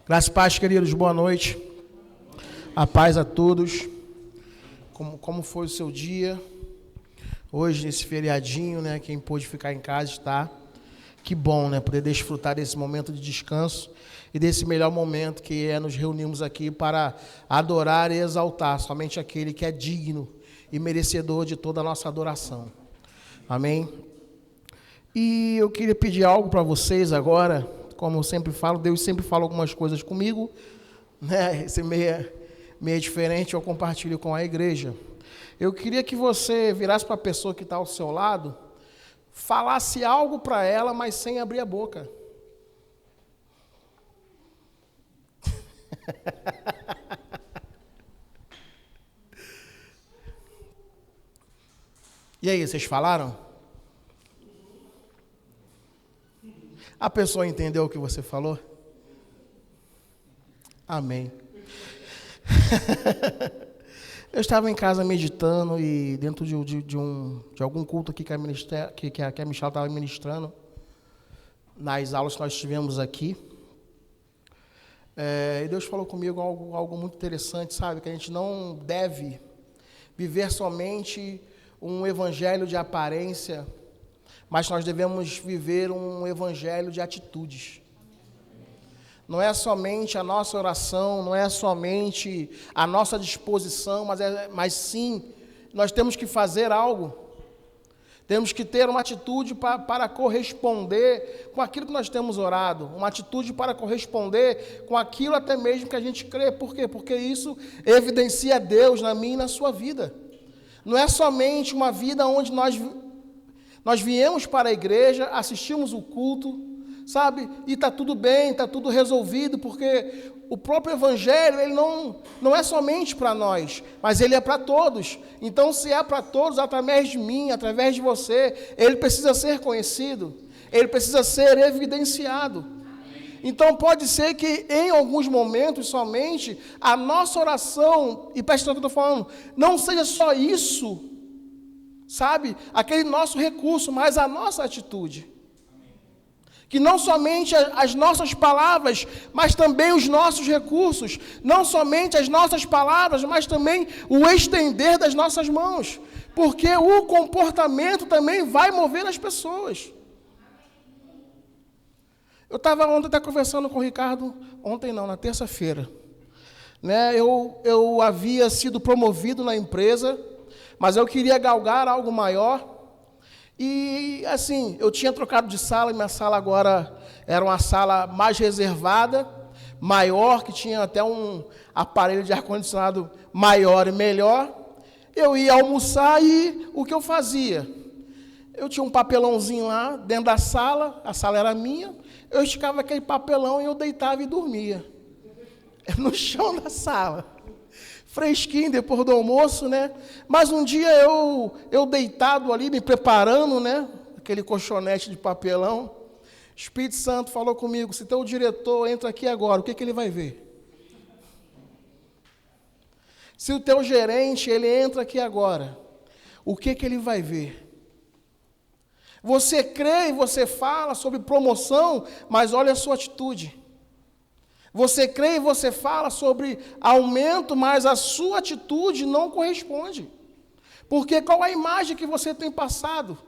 Graças e paz, queridos, boa noite. A paz a todos. Como foi o seu dia? Hoje, nesse feriadinho, né? Quem pôde ficar em casa está. Que bom, né? Poder desfrutar desse momento de descanso e desse melhor momento que é nos reunirmos aqui para adorar e exaltar somente aquele que é digno e merecedor de toda a nossa adoração. Amém? E eu queria pedir algo para vocês agora. Como eu sempre falo, Deus sempre fala algumas coisas comigo, né? Esse meio diferente, eu compartilho com a igreja. Eu queria que você virasse para a pessoa que está ao seu lado, falasse algo para ela, mas sem abrir a boca. E aí, vocês falaram? A pessoa entendeu o que você falou? Amém. Eu estava em casa meditando e dentro de algum culto aqui que a Michelle estava ministrando, nas aulas que nós tivemos aqui, e Deus falou comigo algo muito interessante, sabe? Que a gente não deve viver somente um evangelho de aparência, mas nós devemos viver um evangelho de atitudes. Não é somente a nossa oração, não é somente a nossa disposição, mas sim, nós temos que fazer algo. Temos que ter uma atitude para corresponder com aquilo que nós temos orado, uma atitude para corresponder com aquilo até mesmo que a gente crê. Por quê? Porque isso evidencia Deus na minha e na sua vida. Não é somente uma vida onde nós viemos para a igreja, assistimos o culto, sabe? E está tudo bem, está tudo resolvido, porque o próprio evangelho, ele não é somente para nós, mas ele é para todos. Então, se é para todos, através de mim, através de você, ele precisa ser conhecido, ele precisa ser evidenciado. Então, pode ser que em alguns momentos somente, a nossa oração, e presta atenção no que eu estou falando, não seja só isso, sabe, aquele nosso recurso, mas a nossa atitude. Que não somente as nossas palavras, mas também os nossos recursos, não somente as nossas palavras, mas também o estender das nossas mãos, porque o comportamento também vai mover as pessoas. Eu estava ontem até conversando com o Ricardo, na terça-feira, né? Eu havia sido promovido na empresa, mas eu queria galgar algo maior. E, assim, eu tinha trocado de sala, e minha sala agora era uma sala mais reservada, maior, que tinha até um aparelho de ar-condicionado maior e melhor. Eu ia almoçar e o que eu fazia? Eu tinha um papelãozinho lá dentro da sala, a sala era minha, eu esticava aquele papelão e eu deitava e dormia. No chão da sala. Fresquinho, depois do almoço, né? Mas um dia eu deitado ali, me preparando, né? Aquele colchonete de papelão. O Espírito Santo falou comigo, se teu diretor entra aqui agora, o que ele vai ver? Se o teu gerente, ele entra aqui agora, o que ele vai ver? Você crê e você fala sobre promoção, mas olha a sua atitude. Você crê e você fala sobre aumento, mas a sua atitude não corresponde. Porque qual é a imagem que você tem passado?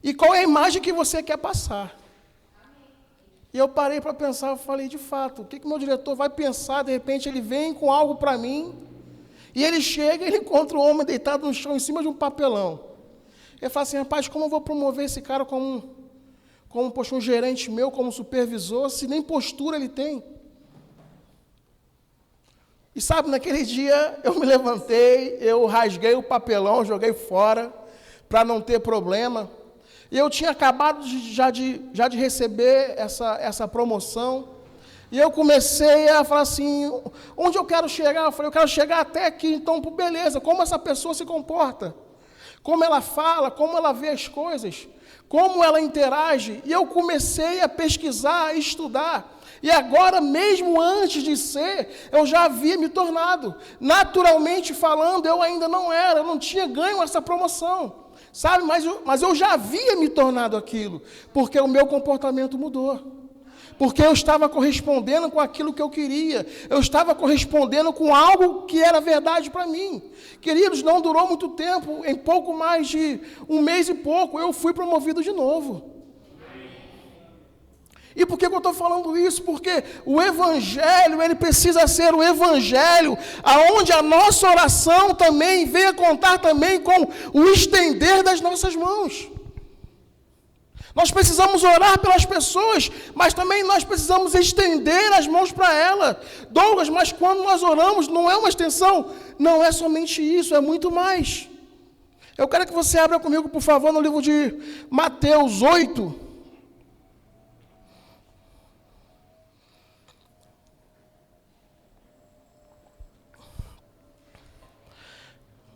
E qual é a imagem que você quer passar? E eu parei para pensar, eu falei, de fato, o que meu diretor vai pensar? De repente ele vem com algo para mim, e ele chega e ele encontra um homem deitado no chão, em cima de um papelão. Ele fala assim, rapaz, como eu vou promover esse cara como um gerente meu, como supervisor, se nem postura ele tem? E sabe, naquele dia eu me levantei, eu rasguei o papelão, joguei fora, para não ter problema. E eu tinha acabado já de receber essa promoção. E eu comecei a falar assim, onde eu quero chegar? Eu falei, eu quero chegar até aqui, então, beleza, como essa pessoa se comporta? Como ela fala, como ela vê as coisas, como ela interage. E eu comecei a pesquisar, a estudar. E agora, mesmo antes de ser, eu já havia me tornado. Naturalmente falando, eu ainda eu não tinha ganho essa promoção. Sabe, mas eu já havia me tornado aquilo, porque o meu comportamento mudou. porque eu estava correspondendo com aquilo que eu queria, eu estava correspondendo com algo que era verdade para mim. Queridos, não durou muito tempo, em pouco mais de um mês e pouco, eu fui promovido de novo. E por que eu estou falando isso? Porque o Evangelho, ele precisa ser o Evangelho, aonde a nossa oração também venha contar também com o estender das nossas mãos. Nós precisamos orar pelas pessoas, mas também nós precisamos estender as mãos para elas. Douglas, mas quando nós oramos, não é uma extensão? Não é somente isso, é muito mais. Eu quero que você abra comigo, por favor, no livro de Mateus 8.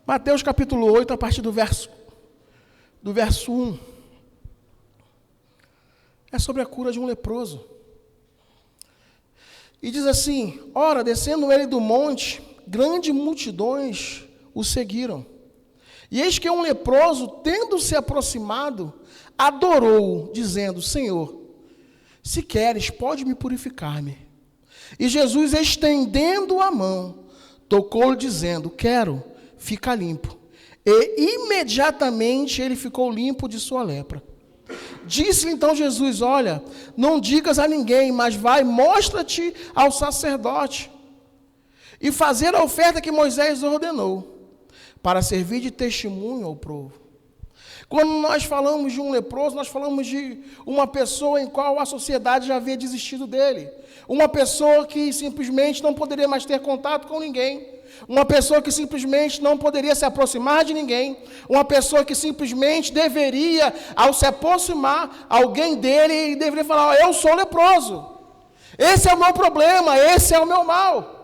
Mateus capítulo 8, a partir do verso 1. É sobre a cura de um leproso. E diz assim: ora, descendo ele do monte, grandes multidões o seguiram. E eis que um leproso, tendo se aproximado, adorou-o, dizendo: Senhor, se queres, pode me purificar-me. E Jesus, estendendo a mão, tocou-lhe, dizendo: quero, fica limpo. E imediatamente ele ficou limpo de sua lepra. Disse-lhe então Jesus: olha, não digas a ninguém, mas vai, mostra-te ao sacerdote, e fazer a oferta que Moisés ordenou, para servir de testemunho ao povo. Quando nós falamos de um leproso, nós falamos de uma pessoa em qual a sociedade já havia desistido dele. Uma pessoa que simplesmente não poderia mais ter contato com ninguém. Uma pessoa que simplesmente não poderia se aproximar de ninguém. Uma pessoa que simplesmente deveria, ao se aproximar alguém dele, ele deveria falar: eu sou leproso. Esse é o meu problema, esse é o meu mal.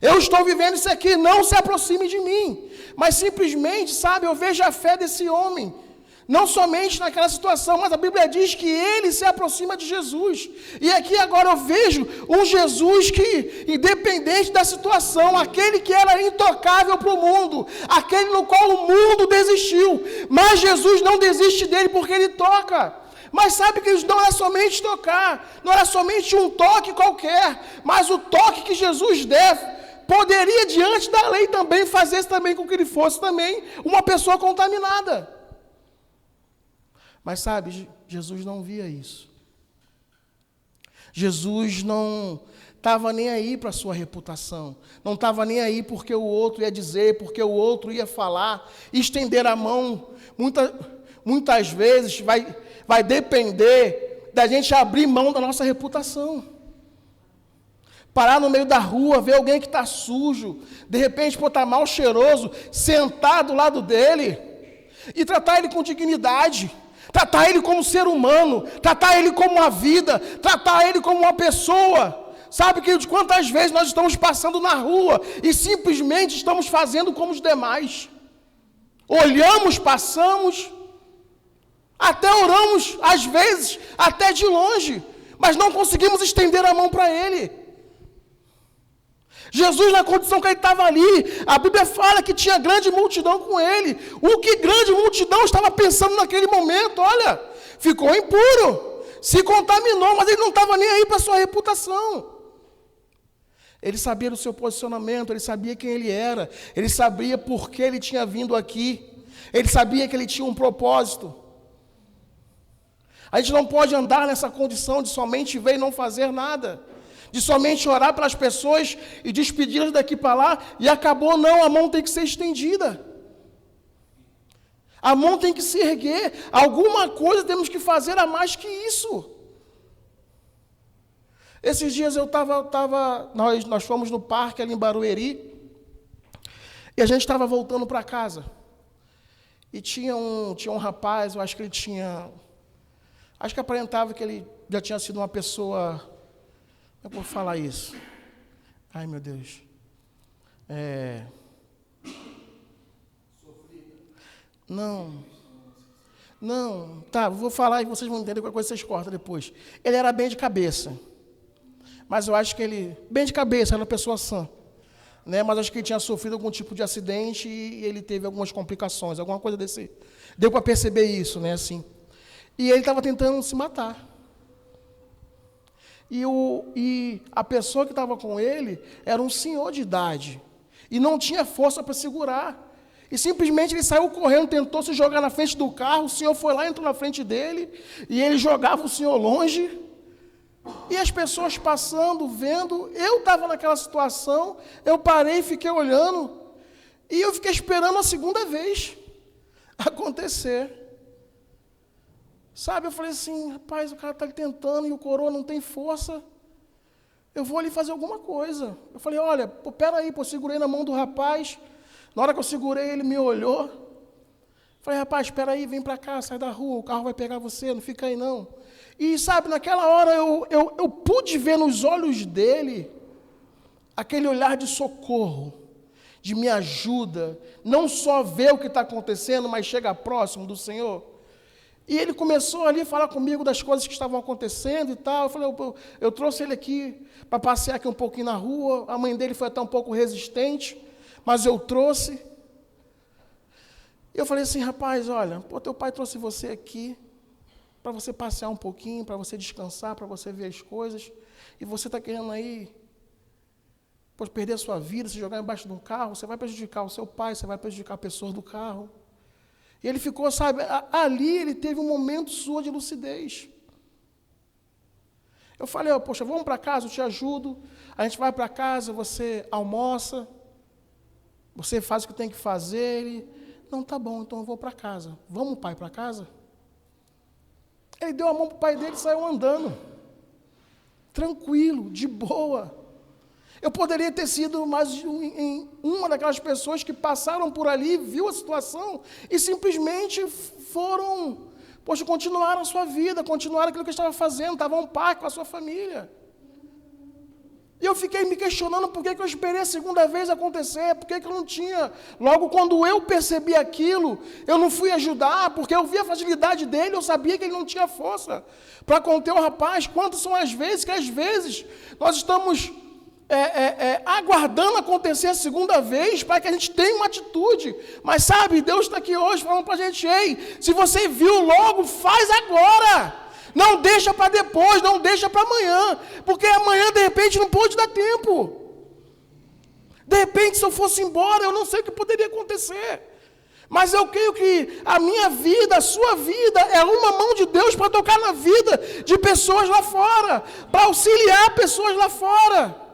Eu estou vivendo isso aqui, não se aproxime de mim. Mas simplesmente, sabe, eu vejo a fé desse homem. Não somente naquela situação, mas a Bíblia diz que ele se aproxima de Jesus. E aqui agora eu vejo um Jesus que, independente da situação, aquele que era intocável para o mundo, aquele no qual o mundo desistiu, mas Jesus não desiste dele porque ele toca. Mas sabe que não é somente tocar, não era somente um toque qualquer, mas o toque que Jesus deve. Poderia, diante da lei, também fazer também com que ele fosse também uma pessoa contaminada. Mas sabe, Jesus não via isso. Jesus não estava nem aí para a sua reputação. Não estava nem aí porque o outro ia dizer, porque o outro ia falar. Estender a mão, muitas vezes, vai depender da gente abrir mão da nossa reputação. Parar no meio da rua, ver alguém que está sujo, de repente está mal cheiroso, sentar do lado dele e tratar ele com dignidade, tratar ele como ser humano, tratar ele como uma vida, tratar ele como uma pessoa. Sabe que de quantas vezes nós estamos passando na rua e simplesmente estamos fazendo como os demais. Olhamos, passamos, até oramos, às vezes, até de longe, mas não conseguimos estender a mão para ele. Jesus, na condição que ele estava ali, a Bíblia fala que tinha grande multidão com ele. O que grande multidão estava pensando naquele momento? Olha, ficou impuro, se contaminou, mas ele não estava nem aí para a sua reputação. Ele sabia do seu posicionamento, ele sabia quem ele era, ele sabia por que ele tinha vindo aqui, ele sabia que ele tinha um propósito. A gente não pode andar nessa condição de somente ver e não fazer nada. De somente orar pelas pessoas e despedi-las daqui para lá, e acabou, não, a mão tem que ser estendida. A mão tem que se erguer, alguma coisa temos que fazer a mais que isso. Esses dias nós fomos no parque ali em Barueri, e a gente estava voltando para casa, e tinha um rapaz, eu acho que acho que aparentava que ele já tinha sido uma pessoa... Eu vou falar isso. Ai, meu Deus. Não, tá, vou falar e vocês vão entender qualquer coisa, vocês cortam depois. Ele era bem de cabeça. Mas eu acho que ele... Bem de cabeça, era uma pessoa sã. Né? Mas acho que ele tinha sofrido algum tipo de acidente e ele teve algumas complicações, alguma coisa desse... Deu para perceber isso, né, assim. E ele estava tentando se matar. e a pessoa que estava com ele era um senhor de idade e não tinha força para segurar. E simplesmente ele saiu correndo, tentou se jogar na frente do carro, o senhor foi lá, entrou na frente dele, e ele jogava o senhor longe. E as pessoas passando, vendo, eu estava naquela situação, eu parei e fiquei olhando, e eu fiquei esperando a segunda vez acontecer. Sabe, eu falei assim, rapaz, o cara está tentando e o coroa não tem força, eu vou ali fazer alguma coisa. Eu falei, olha, peraí, eu segurei na mão do rapaz, na hora que eu segurei ele me olhou, falei, rapaz, espera aí, vem para cá, sai da rua, o carro vai pegar você, não fica aí não. E sabe, naquela hora eu pude ver nos olhos dele aquele olhar de socorro, de me ajuda, não só ver o que está acontecendo, mas chega próximo do Senhor. E ele começou ali a falar comigo das coisas que estavam acontecendo e tal. Eu falei, eu trouxe ele aqui para passear aqui um pouquinho na rua. A mãe dele foi até um pouco resistente, mas eu trouxe. E eu falei assim, rapaz, olha, teu pai trouxe você aqui para você passear um pouquinho, para você descansar, para você ver as coisas. E você está querendo aí perder a sua vida, se jogar embaixo de um carro, você vai prejudicar o seu pai, você vai prejudicar pessoas do carro. E ele ficou, sabe, ali ele teve um momento sua de lucidez. Eu falei, poxa, vamos para casa, eu te ajudo. A gente vai para casa, você almoça, você faz o que tem que fazer. Ele, não, tá bom, então eu vou para casa. Vamos, pai, para casa? Ele deu a mão para o pai dele e saiu andando. Tranquilo, de boa. Eu poderia ter sido mais uma daquelas pessoas que passaram por ali, viu a situação e simplesmente continuaram a sua vida, continuaram aquilo que estava fazendo, estavam em paz com a sua família. E eu fiquei me questionando por que eu esperei a segunda vez acontecer, por que eu não tinha. Logo quando eu percebi aquilo, eu não fui ajudar, porque eu vi a fragilidade dele, eu sabia que ele não tinha força para conter o rapaz. Quantas são as vezes que às vezes nós estamos aguardando acontecer a segunda vez para que a gente tenha uma atitude. Mas sabe, Deus está aqui hoje falando para a gente, ei, se você viu logo, faz agora. Não deixa para depois, não deixa para amanhã, porque amanhã de repente não pode dar tempo. De repente se eu fosse embora, eu não sei o que poderia acontecer. Mas eu creio que a minha vida, a sua vida, é uma mão de Deus para tocar na vida de pessoas lá fora, para auxiliar pessoas lá fora.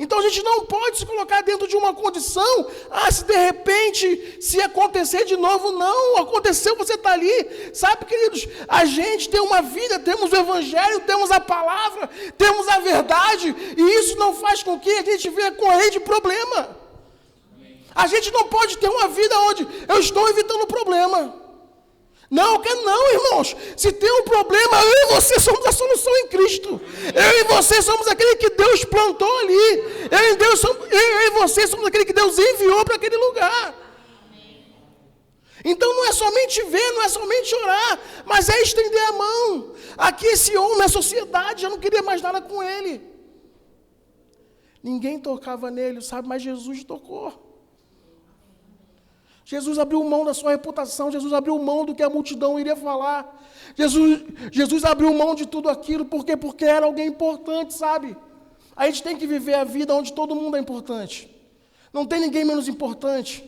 Então a gente não pode se colocar dentro de uma condição, se de repente, se acontecer de novo, não, aconteceu, você está ali. Sabe, queridos, a gente tem uma vida, temos o Evangelho, temos a palavra, temos a verdade, e isso não faz com que a gente venha correr de problema. A gente não pode ter uma vida onde eu estou evitando o problema. Não, irmãos. Se tem um problema, eu e você somos a solução em Cristo. Eu e você somos aquele que Deus plantou ali. Eu e você somos aquele que Deus enviou para aquele lugar. Então não é somente ver, não é somente orar, mas é estender a mão. Aqui esse homem, a sociedade, já não queria mais nada com ele. Ninguém tocava nele, sabe, mas Jesus tocou. Jesus abriu mão da sua reputação, Jesus abriu mão do que a multidão iria falar. Jesus abriu mão de tudo aquilo, por quê? Porque era alguém importante, sabe? A gente tem que viver a vida onde todo mundo é importante. Não tem ninguém menos importante.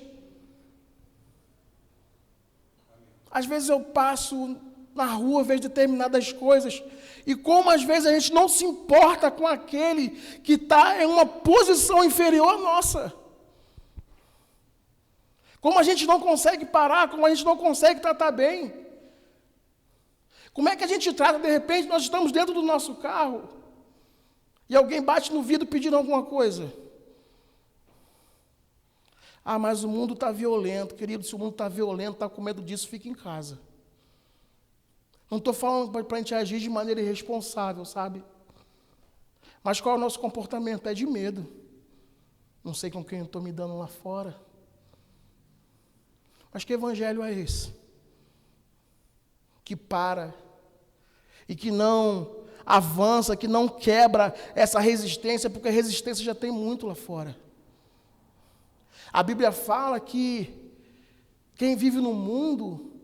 Às vezes eu passo na rua, vejo determinadas coisas, e como às vezes a gente não se importa com aquele que está em uma posição inferior à nossa. Como a gente não consegue parar, como a gente não consegue tratar bem. Como é que a gente trata, de repente, nós estamos dentro do nosso carro e alguém bate no vidro pedindo alguma coisa. Mas o mundo está violento, querido, se o mundo está violento, está com medo disso, fica em casa. Não estou falando para a gente agir de maneira irresponsável, sabe? Mas qual é o nosso comportamento? É de medo. Não sei com quem eu estou me dando lá fora. Mas que evangelho é esse? Que para e que não avança, que não quebra essa resistência, porque a resistência já tem muito lá fora. A Bíblia fala que quem vive no mundo,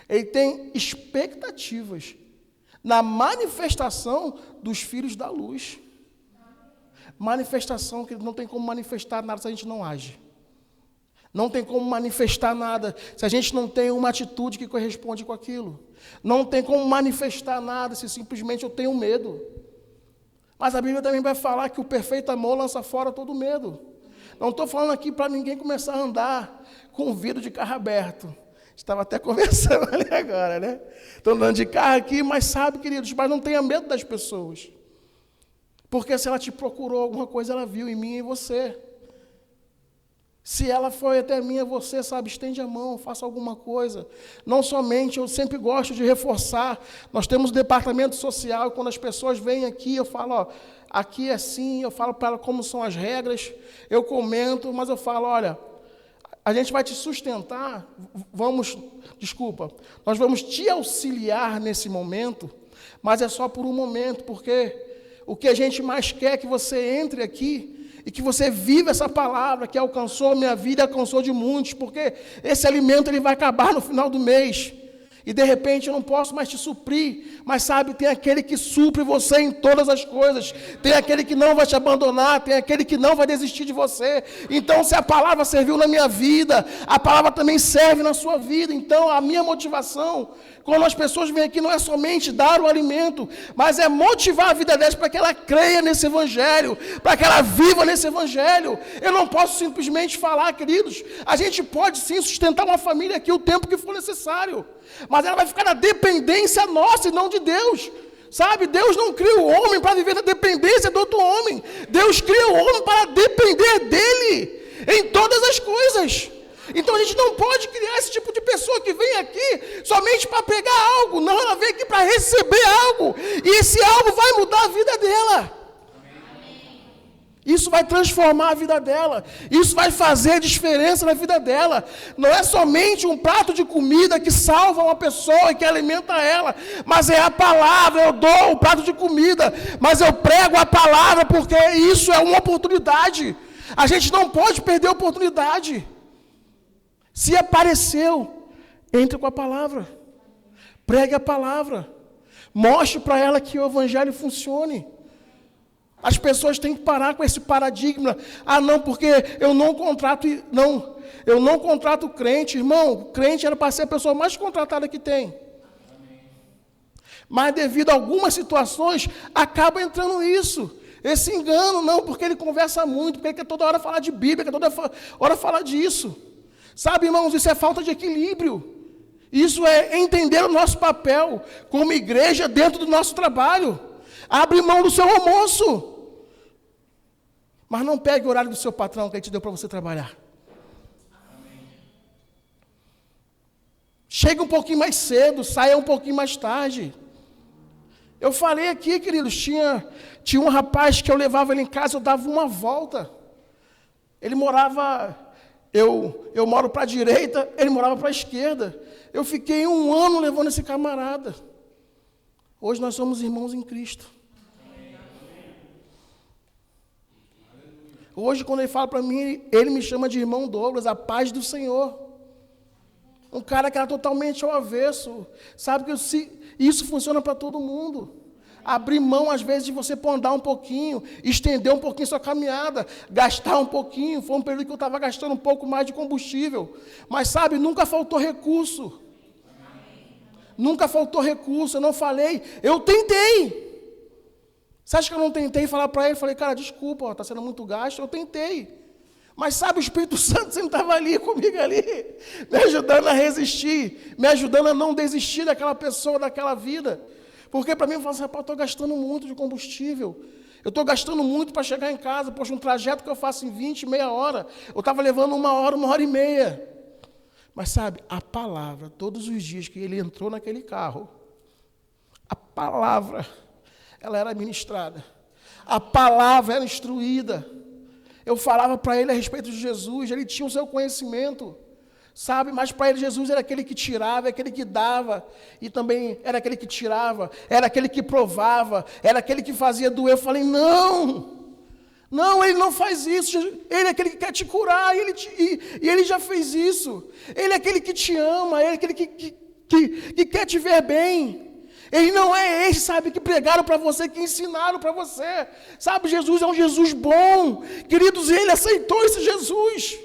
ele tem expectativas na manifestação dos filhos da luz. Manifestação, que não tem como manifestar nada se a gente não age. Não tem como manifestar nada se a gente não tem uma atitude que corresponde com aquilo. Não tem como manifestar nada se simplesmente eu tenho medo. Mas a Bíblia também vai falar que o perfeito amor lança fora todo medo. Não estou falando aqui para ninguém começar a andar com o vidro de carro aberto. Estava até conversando ali agora, né? Estou andando de carro aqui, mas sabe, queridos, mas não tenha medo das pessoas. Porque se ela te procurou alguma coisa, ela viu em mim e em você. Se ela foi até mim e você, sabe, estende a mão, faça alguma coisa. Não somente, eu sempre gosto de reforçar, nós temos um departamento social, e quando as pessoas vêm aqui, eu falo, ó, aqui é assim, eu falo para ela como são as regras, eu comento, mas eu falo, olha, a gente vai te sustentar, nós vamos te auxiliar nesse momento, mas é só por um momento, porque o que a gente mais quer é que você entre aqui e que você viva essa palavra que alcançou a minha vida e alcançou de muitos, porque esse alimento ele vai acabar no final do mês. E de repente eu não posso mais te suprir, mas sabe, tem aquele que supre você em todas as coisas, tem aquele que não vai te abandonar, tem aquele que não vai desistir de você. Então se a palavra serviu na minha vida, a palavra também serve na sua vida. Então a minha motivação, quando as pessoas vêm aqui, não é somente dar o alimento, mas é motivar a vida delas para que ela creia nesse evangelho, para que ela viva nesse evangelho. Eu não posso simplesmente falar, queridos, a gente pode sim sustentar uma família aqui o tempo que for necessário, mas ela vai ficar na dependência nossa e não de Deus. Sabe, Deus não cria o homem para viver na dependência do outro homem. Deus cria o homem para depender dele em todas as coisas. Então a gente não pode criar esse tipo de pessoa que vem aqui somente para pegar algo. Não, ela vem aqui para receber algo. E esse algo vai mudar a vida dela. Isso vai transformar a vida dela. Isso vai fazer diferença na vida dela. Não é somente um prato de comida que salva uma pessoa e que alimenta ela, mas é a palavra. Eu dou o prato de comida, mas eu prego a palavra, porque isso é uma oportunidade. A gente não pode perder a oportunidade. Se apareceu, entre com a palavra. Pregue a palavra. Mostre para ela que o evangelho funcione. As pessoas têm que parar com esse paradigma. Ah, não, porque eu não contrato crente. Irmão, o crente era para ser a pessoa mais contratada que tem. Mas devido a algumas situações, acaba entrando isso. Esse engano, não, porque ele conversa muito, porque ele quer toda hora falar de Bíblia, quer toda hora falar disso. Sabe, irmãos, isso é falta de equilíbrio. Isso é entender o nosso papel como igreja dentro do nosso trabalho. Abre mão do seu almoço. Mas não pegue o horário do seu patrão que ele te deu para você trabalhar. Chega um pouquinho mais cedo, saia um pouquinho mais tarde. Eu falei aqui, queridos, tinha um rapaz que eu levava ele em casa, eu dava uma volta. Ele morava, eu moro para a direita, ele morava para a esquerda. Eu fiquei 1 ano levando esse camarada. Hoje nós somos irmãos em Cristo. Hoje, quando ele fala para mim, ele me chama de irmão Douglas, a paz do Senhor. Um cara que era totalmente ao avesso. Sabe que isso funciona para todo mundo. Abrir mão, às vezes, de você andar um pouquinho, estender um pouquinho sua caminhada, gastar um pouquinho. Foi um período que eu estava gastando um pouco mais de combustível. Mas, sabe, nunca faltou recurso. Nunca faltou recurso. Eu não falei, eu tentei. Você acha que eu não tentei falar para ele? Falei, cara, desculpa, está sendo muito gasto. Eu tentei. Mas sabe, o Espírito Santo sempre estava ali comigo, ali, me ajudando a resistir, me ajudando a não desistir daquela pessoa, daquela vida. Porque para mim, eu falo assim, estou gastando muito de combustível. Eu estou gastando muito para chegar em casa. Poxa, um trajeto que eu faço em 20, meia hora, eu estava levando 1 hora, 1h30. Mas sabe, a palavra, todos os dias que ele entrou naquele carro, a palavra, ela era ministrada. A palavra era instruída. Eu falava para ele a respeito de Jesus, ele tinha o seu conhecimento, sabe? Mas para ele Jesus era aquele que tirava, aquele que dava, e também era aquele que tirava, era aquele que provava, era aquele que fazia doer. Eu falei, não, ele não faz isso, ele é aquele que quer te curar, e ele já fez isso. Ele é aquele que te ama, ele é aquele que quer te ver bem. Ele não é esse, sabe, que pregaram para você, que ensinaram para você. Sabe, Jesus é um Jesus bom. Queridos, ele aceitou esse Jesus.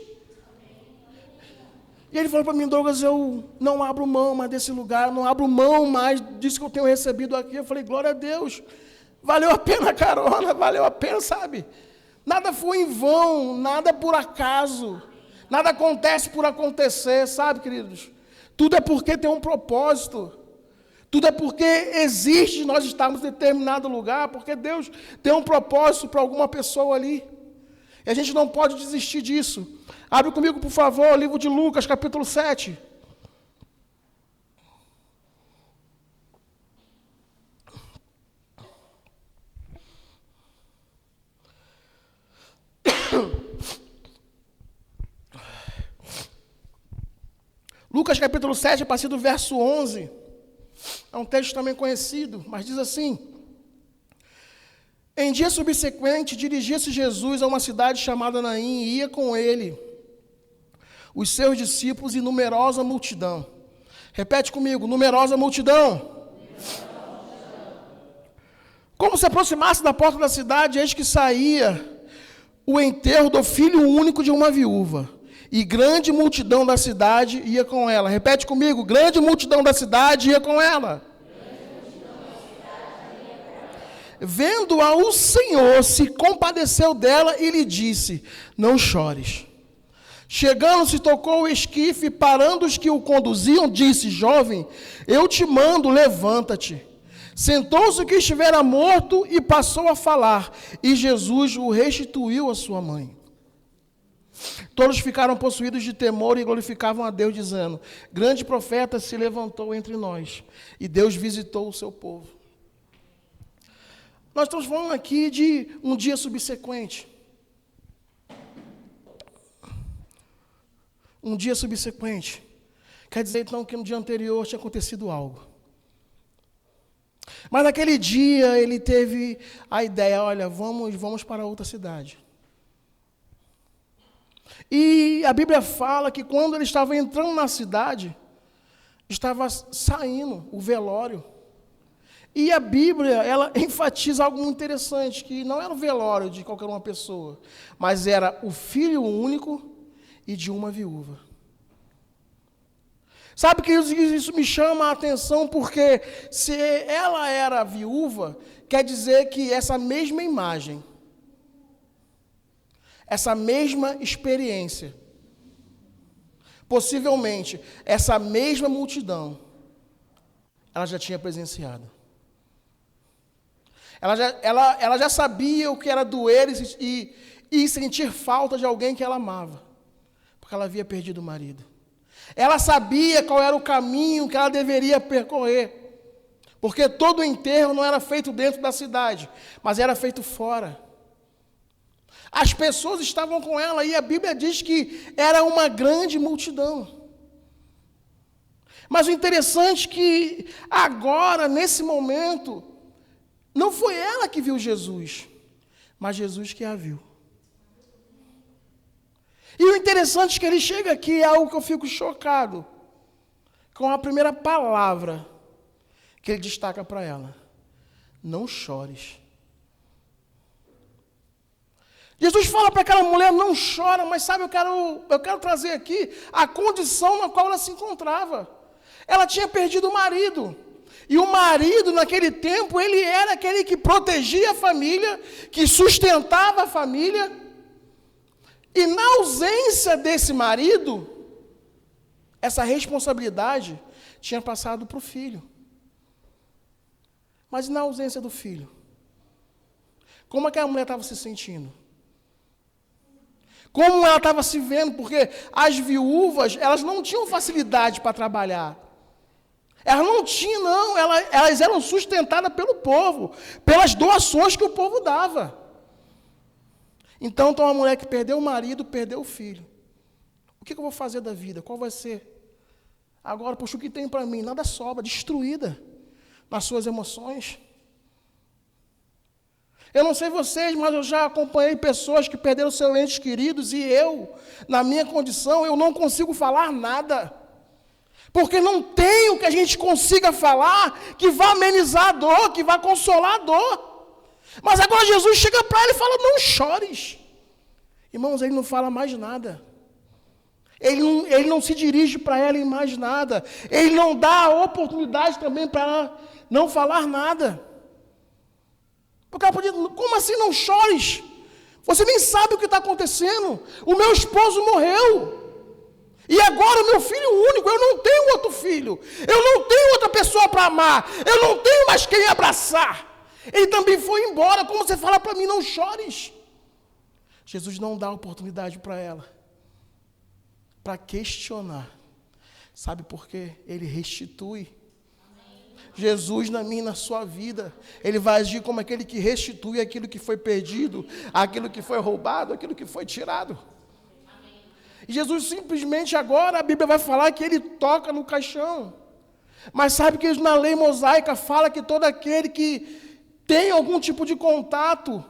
E ele falou para mim: Douglas, eu não abro mão mais desse lugar, não abro mão mais disso que eu tenho recebido aqui. Eu falei: glória a Deus. Valeu a pena a carona, valeu a pena, sabe? Nada foi em vão, nada por acaso. Nada acontece por acontecer, sabe, queridos? Tudo é porque tem um propósito. Tudo é porque existe nós estarmos em determinado lugar, porque Deus tem um propósito para alguma pessoa ali. E a gente não pode desistir disso. Abre comigo, por favor, o livro de Lucas, capítulo 7. Lucas capítulo 7, a partir do verso 11, é um texto também conhecido, mas diz assim: em dia subsequente, dirigia-se Jesus a uma cidade chamada Naim, e ia com ele os seus discípulos e numerosa multidão. Repete comigo: numerosa multidão. Como se aproximasse da porta da cidade, eis que saía o enterro do filho único de uma viúva. E grande multidão da cidade ia com ela. Repete comigo: grande multidão da cidade ia com ela. Vendo-a, o Senhor se compadeceu dela e lhe disse: não chores. Chegando-se, tocou o esquife, parando os que o conduziam, disse: jovem, eu te mando, levanta-te. Sentou-se o que estivera morto e passou a falar, e Jesus o restituiu à sua mãe. Todos ficaram possuídos de temor e glorificavam a Deus, dizendo: grande profeta se levantou entre nós, e Deus visitou o seu povo. Nós estamos falando aqui de um dia subsequente. Um dia subsequente. Quer dizer, então, que no dia anterior tinha acontecido algo. Mas naquele dia ele teve a ideia: olha, vamos para outra cidade. E a Bíblia fala que quando ele estava entrando na cidade, estava saindo o velório. E a Bíblia, ela enfatiza algo muito interessante, que não era o velório de qualquer uma pessoa, mas era o filho único e de uma viúva. Sabe que isso me chama a atenção, porque se ela era viúva, quer dizer que essa mesma imagem, essa mesma experiência, possivelmente essa mesma multidão, ela já tinha presenciado. Ela já sabia o que era doer e sentir falta de alguém que ela amava, porque ela havia perdido o marido. Ela sabia qual era o caminho que ela deveria percorrer, porque todo o enterro não era feito dentro da cidade, mas era feito fora. As pessoas estavam com ela e a Bíblia diz que era uma grande multidão. Mas o interessante é que agora, nesse momento, não foi ela que viu Jesus, mas Jesus que a viu. E o interessante é que ele chega aqui, é algo que eu fico chocado, com a primeira palavra que ele destaca para ela: não chores. Jesus fala para aquela mulher: não chora, mas sabe, eu quero trazer aqui a condição na qual ela se encontrava. Ela tinha perdido o marido. E o marido, naquele tempo, ele era aquele que protegia a família, que sustentava a família. E na ausência desse marido, essa responsabilidade tinha passado para o filho. Mas na ausência do filho, como aquela mulher estava se sentindo? Como ela estava se vendo? Porque as viúvas, elas não tinham facilidade para trabalhar. Elas não tinham, não. Elas eram sustentadas pelo povo, pelas doações que o povo dava. Então, uma mulher que perdeu o marido, perdeu o filho. O que eu vou fazer da vida? Qual vai ser? Agora, poxa, o que tem para mim? Nada sobra, destruída nas suas emoções. Eu não sei vocês, mas eu já acompanhei pessoas que perderam seus entes queridos e eu, na minha condição, eu não consigo falar nada. Porque não tem o que a gente consiga falar que vá amenizar a dor, que vá consolar a dor. Mas agora Jesus chega para ele e fala, não chores. Irmãos, ele não fala mais nada. Ele não se dirige para ela em mais nada. Ele não dá a oportunidade também para ela não falar nada. Porque ela podia, como assim não chores? Você nem sabe o que está acontecendo. O meu esposo morreu. E agora o meu filho único, eu não tenho outro filho. Eu não tenho outra pessoa para amar. Eu não tenho mais quem abraçar. Ele também foi embora. Como você fala para mim, não chores? Jesus não dá oportunidade para ela. Para questionar. Sabe por quê? Ele restitui. Jesus na minha e na sua vida, Ele vai agir como aquele que restitui aquilo que foi perdido, aquilo que foi roubado, aquilo que foi tirado. E Jesus simplesmente agora, a Bíblia vai falar que Ele toca no caixão. Mas sabe que na lei mosaica fala que todo aquele que tem algum tipo de contato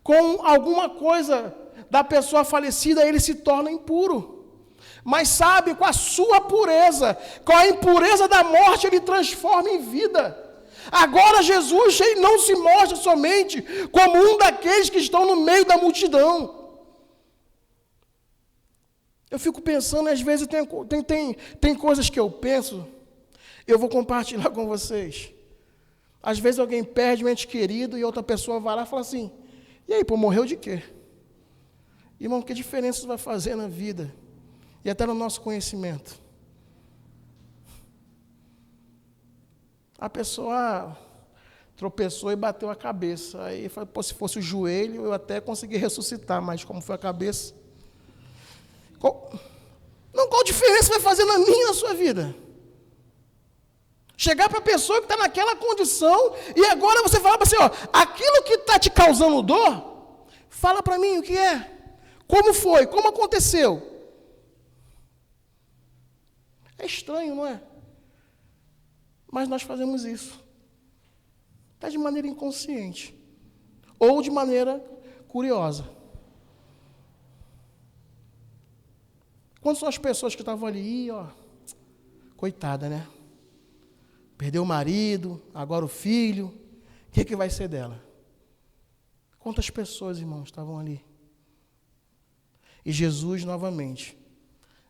com alguma coisa da pessoa falecida, ele se torna impuro. Mas sabe, com a sua pureza, com a impureza da morte, ele transforma em vida. Agora Jesus, ele não se mostra somente como um daqueles que estão no meio da multidão. Eu fico pensando, às vezes tem coisas que eu penso, eu vou compartilhar com vocês. Às vezes alguém perde um ente querido e outra pessoa vai lá e fala assim, e aí, pô, morreu de quê? Irmão, que diferença isso vai fazer na vida? E até no nosso conhecimento. A pessoa tropeçou e bateu a cabeça. Aí, pô, se fosse o joelho, eu até consegui ressuscitar, mas como foi a cabeça? Qual diferença vai fazer na minha e na sua vida? Chegar para a pessoa que está naquela condição e agora você falar para você, ó, aquilo que está te causando dor, fala para mim o que é. Como foi? Como aconteceu? É estranho, não é? Mas nós fazemos isso. Até de maneira inconsciente. Ou de maneira curiosa. Quando são as pessoas que estavam ali, ó, coitada, né? Perdeu o marido, agora o filho. O que vai ser dela? Quantas pessoas, irmãos, estavam ali? E Jesus, novamente,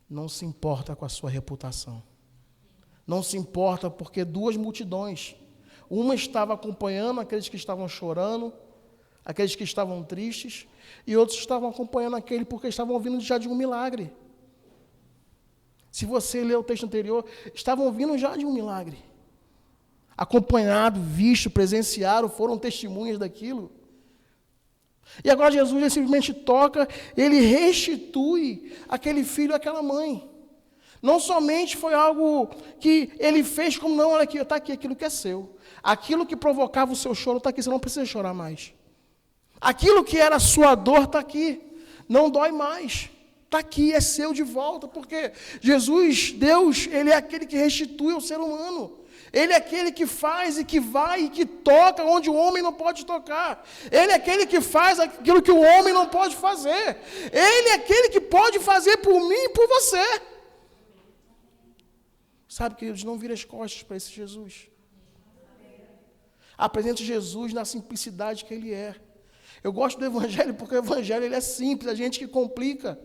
não se importa com a sua reputação. Não se importa porque duas multidões. Uma estava acompanhando aqueles que estavam chorando, aqueles que estavam tristes, e outros estavam acompanhando aquele porque estavam ouvindo já de um milagre. Se você ler o texto anterior, estavam ouvindo já de um milagre. Acompanhado, visto, presenciaram, foram testemunhas daquilo. E agora Jesus ele simplesmente toca, ele restitui aquele filho àquela mãe. Não somente foi algo que ele fez como não, olha aqui, está aqui aquilo que é seu. Aquilo que provocava o seu choro está aqui, você não precisa chorar mais. Aquilo que era a sua dor está aqui, não dói mais. Está aqui, é seu de volta, porque Jesus, Deus, Ele é aquele que restitui ao ser humano. Ele é aquele que faz e que vai e que toca onde o homem não pode tocar. Ele é aquele que faz aquilo que o homem não pode fazer. Ele é aquele que pode fazer por mim e por você. Sabe, queridos, não vira as costas para esse Jesus. Apresente Jesus na simplicidade que Ele é. Eu gosto do Evangelho porque o Evangelho ele é simples, a gente que complica.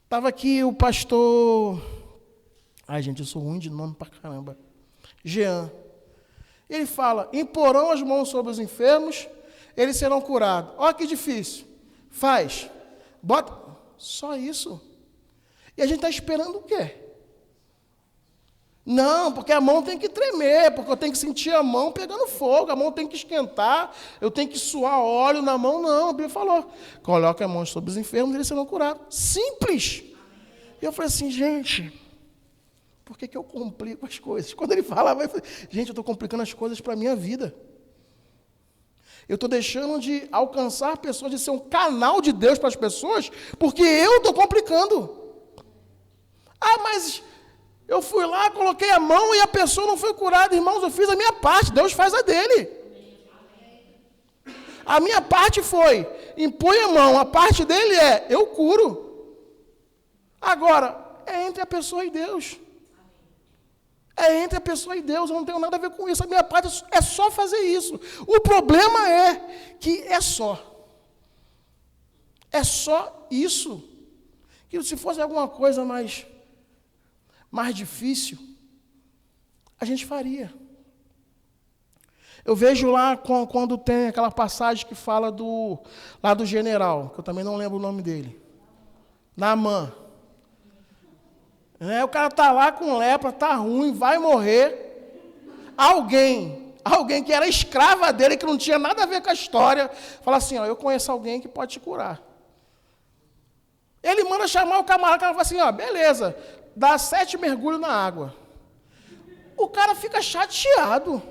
Estava aqui o pastor... Ai, gente, eu sou ruim de nome pra caramba. Jean. Ele fala, imporão as mãos sobre os enfermos, eles serão curados. Olha que difícil. Faz. Bota. Só isso. E a gente está esperando o quê? Não, porque a mão tem que tremer, porque eu tenho que sentir a mão pegando fogo, a mão tem que esquentar, eu tenho que suar óleo na mão. Não, a Bíblia falou, coloca a mão sobre os enfermos, eles serão curados. Simples. E eu falei assim, gente, por que eu complico as coisas? Quando ele falava, eu falei, gente, eu estou complicando as coisas para a minha vida. Eu estou deixando de alcançar pessoas, de ser um canal de Deus para as pessoas, porque eu estou complicando. Ah, mas... eu fui lá, coloquei a mão e a pessoa não foi curada. Irmãos, eu fiz a minha parte, Deus faz a dele. A minha parte foi, impõe a mão, a parte dele é, eu curo. Agora, é entre a pessoa e Deus. É entre a pessoa e Deus, eu não tenho nada a ver com isso. A minha parte é só fazer isso. O problema é que é só. É só isso. Que se fosse alguma coisa mais difícil, a gente faria. Eu vejo lá quando tem aquela passagem que fala lá do general, que eu também não lembro o nome dele. Naamã. O cara está lá com lepra, está ruim, vai morrer. Alguém que era escrava dele, que não tinha nada a ver com a história, fala assim, ó, eu conheço alguém que pode te curar. Ele manda chamar o camarada, fala assim, ó, beleza, dá 7 mergulhos na água. O cara fica chateado.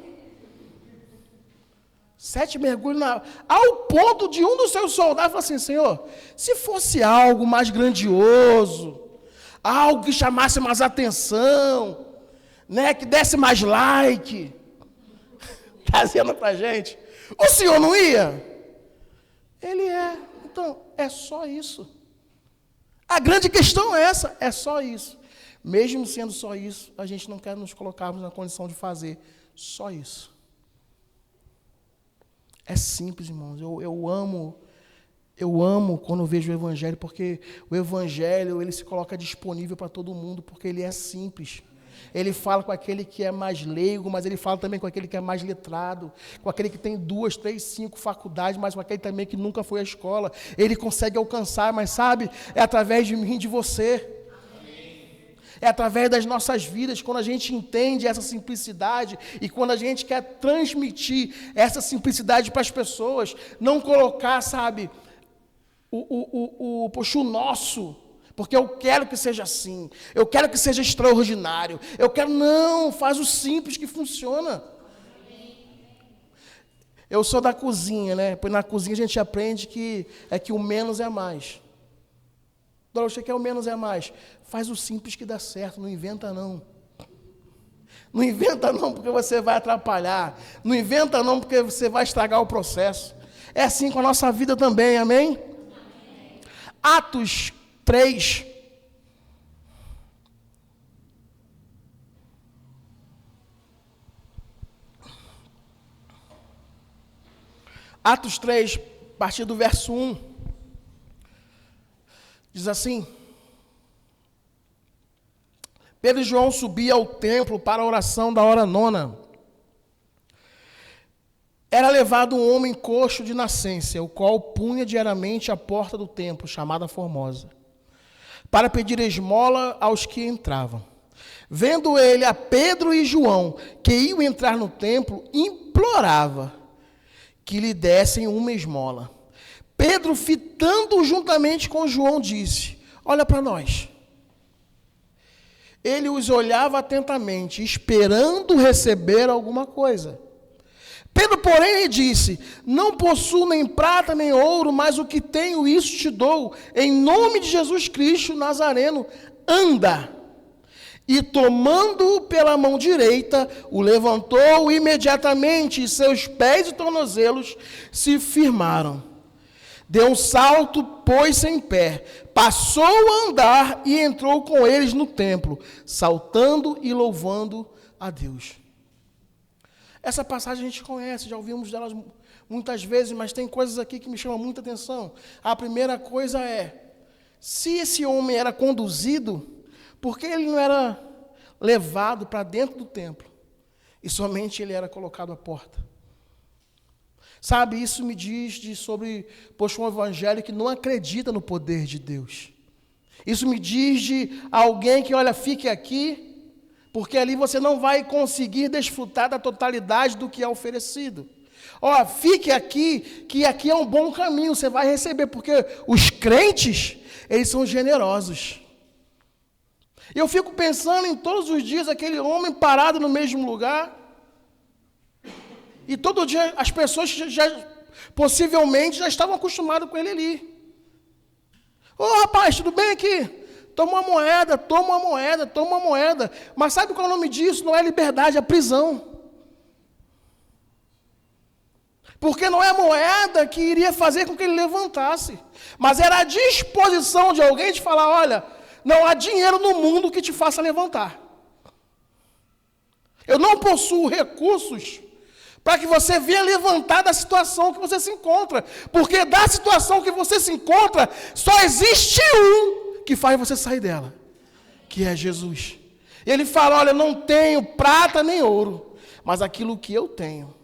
7 mergulhos na água. Ao ponto de um dos seus soldados falar assim, Senhor, se fosse algo mais grandioso, algo que chamasse mais atenção, né, que desse mais like, trazendo para a gente, o senhor não ia? Ele é. Então, é só isso. A grande questão é essa, é só isso. Mesmo sendo só isso, a gente não quer nos colocarmos na condição de fazer só isso. É simples, irmãos. Eu amo quando eu vejo o Evangelho, porque o Evangelho ele se coloca disponível para todo mundo, porque ele é simples. Ele fala com aquele que é mais leigo, mas ele fala também com aquele que é mais letrado, com aquele que tem 2, 3, 5 faculdades, mas com aquele também que nunca foi à escola. Ele consegue alcançar, mas sabe, é através de mim e de você. É através das nossas vidas, quando a gente entende essa simplicidade e quando a gente quer transmitir essa simplicidade para as pessoas, não colocar, sabe, o nosso, porque eu quero que seja assim, eu quero que seja extraordinário, não, faz o simples que funciona. Eu sou da cozinha, né? Pois na cozinha a gente aprende que o menos é mais. Você quer o menos é mais? Faz o simples que dá certo, não inventa não. Não inventa não porque você vai atrapalhar. Não inventa não porque você vai estragar o processo. É assim com a nossa vida também, amém? Amém. Atos 3. Atos 3, a partir do verso 1. Diz assim: Pedro e João subiam ao templo para a oração da hora 9. Era levado um homem coxo de nascença, o qual punha diariamente a porta do templo, chamada Formosa, para pedir esmola aos que entravam. Vendo ele a Pedro e João, que iam entrar no templo, implorava que lhe dessem uma esmola. Pedro, fitando juntamente com João, disse: olha para nós. Ele os olhava atentamente, esperando receber alguma coisa. Pedro, porém, lhe disse: não possuo nem prata nem ouro, mas o que tenho, isso te dou. Em nome de Jesus Cristo Nazareno, anda. E tomando-o pela mão direita, o levantou imediatamente, e seus pés e tornozelos se firmaram. Deu um salto, pôs-se em pé, passou a andar e entrou com eles no templo, saltando e louvando a Deus. Essa passagem a gente conhece, já ouvimos delas muitas vezes, mas tem coisas aqui que me chamam muita atenção. A primeira coisa é, se esse homem era conduzido, por que ele não era levado para dentro do templo e somente ele era colocado à porta? Sabe, isso me diz sobre um evangelho que não acredita no poder de Deus. Isso me diz de alguém que, olha, fique aqui, porque ali você não vai conseguir desfrutar da totalidade do que é oferecido. Ó, fique aqui, que aqui é um bom caminho, você vai receber, porque os crentes, eles são generosos. Eu fico pensando em todos os dias aquele homem parado no mesmo lugar. E todo dia as pessoas possivelmente já estavam acostumadas com ele ali. Ô rapaz, tudo bem aqui? Toma uma moeda, toma uma moeda, toma uma moeda. Mas sabe qual é o nome disso? Não é liberdade, é prisão. Porque não é a moeda que iria fazer com que ele levantasse. Mas era a disposição de alguém de falar, olha, não há dinheiro no mundo que te faça levantar. Eu não possuo recursos para que você venha levantar da situação que você se encontra. Porque da situação que você se encontra, só existe um que faz você sair dela, que é Jesus. Ele fala, olha, eu não tenho prata nem ouro, mas aquilo que eu tenho,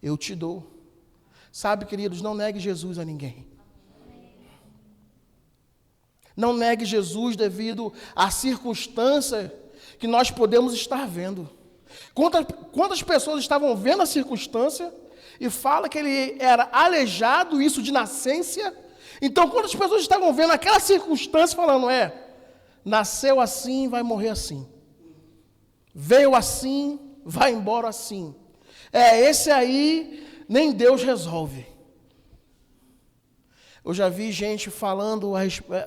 eu te dou. Sabe, queridos, não negue Jesus a ninguém. Não negue Jesus devido à circunstância que nós podemos estar vendo. Quantas pessoas estavam vendo a circunstância e fala que ele era aleijado, isso de nascença? Então, quantas pessoas estavam vendo aquela circunstância falando, nasceu assim, vai morrer assim. Veio assim, vai embora assim. Esse aí, nem Deus resolve. Eu já vi gente falando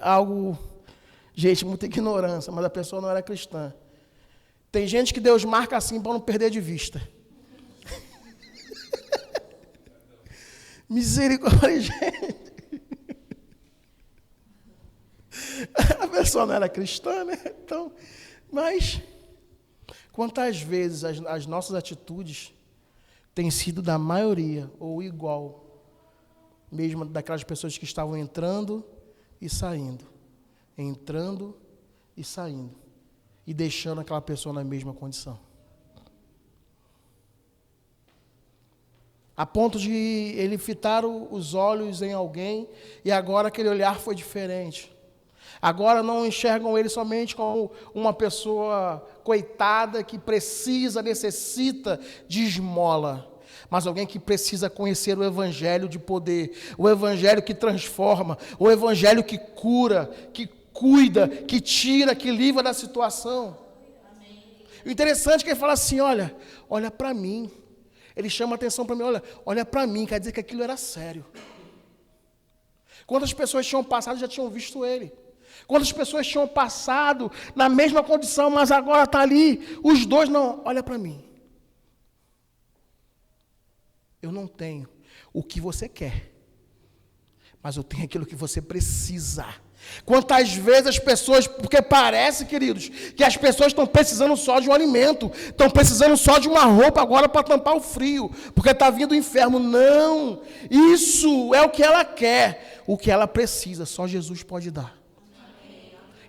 algo, gente, muita ignorância, mas a pessoa não era cristã. Tem gente que Deus marca assim para não perder de vista. Misericórdia, gente. A pessoa não era cristã, né? Então, mas, quantas vezes as nossas atitudes têm sido da maioria, ou igual, mesmo daquelas pessoas que estavam entrando e saindo. Entrando e saindo. E deixando aquela pessoa na mesma condição. A ponto de ele fitar os olhos em alguém e agora aquele olhar foi diferente. Agora não enxergam ele somente como uma pessoa coitada que necessita de esmola, mas alguém que precisa conhecer o evangelho de poder, o evangelho que transforma, o evangelho que cura, que cuida, que tira, que livra da situação. Amém. O interessante é que ele fala assim, olha para mim. Ele chama a atenção para mim, olha para mim, quer dizer que aquilo era sério. Quantas pessoas tinham passado e já tinham visto ele? Quantas pessoas tinham passado na mesma condição, mas agora está ali, os dois, não, olha para mim. Eu não tenho o que você quer, mas eu tenho aquilo que você precisa. Quantas vezes as pessoas, porque parece, queridos, que as pessoas estão precisando só de um alimento, estão precisando só de uma roupa agora para tampar o frio, porque está vindo o inferno. Não, isso é o que ela quer, o que ela precisa, só Jesus pode dar.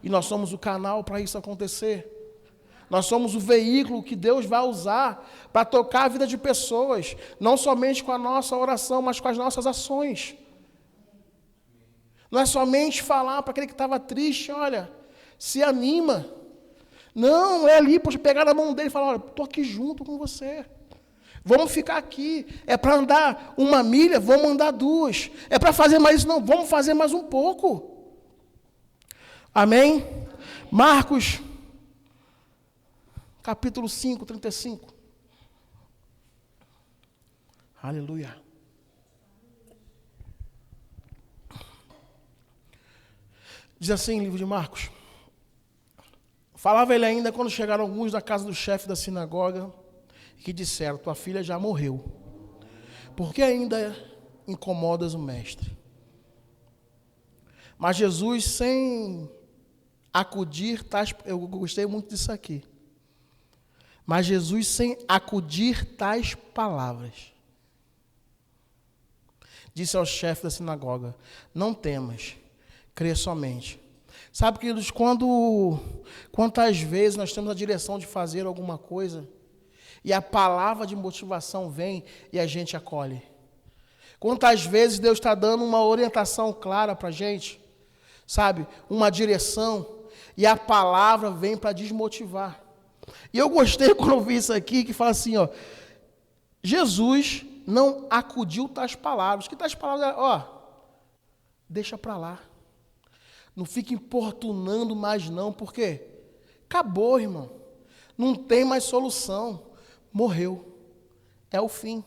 E nós somos o canal para isso acontecer. Nós somos o veículo que Deus vai usar para tocar a vida de pessoas, não somente com a nossa oração, mas com as nossas ações. Não é somente falar para aquele que estava triste, olha, se anima. Não, é ali, pegar na mão dele e falar, olha, estou aqui junto com você. Vamos ficar aqui. É para andar 1 milha, vamos andar 2. É para fazer mais isso, não, vamos fazer mais um pouco. Amém? Marcos, capítulo 5, 35. Aleluia. Diz assim, livro de Marcos. Falava ele ainda quando chegaram alguns da casa do chefe da sinagoga, que disseram, tua filha já morreu. Por que ainda incomodas o mestre? Mas Jesus, sem acudir tais... Eu gostei muito disso aqui. Mas Jesus, sem acudir tais palavras, disse ao chefe da sinagoga, não temas, crê somente. Sabe, queridos, quantas vezes nós temos a direção de fazer alguma coisa e a palavra de motivação vem e a gente acolhe. Quantas vezes Deus está dando uma orientação clara para a gente, sabe, uma direção, e a palavra vem para desmotivar. E eu gostei quando eu vi isso aqui, que fala assim, Jesus não acudiu tais palavras. Que tais palavras? Deixa para lá. Não fique importunando mais não, por quê? Acabou, irmão. Não tem mais solução. Morreu. É o fim.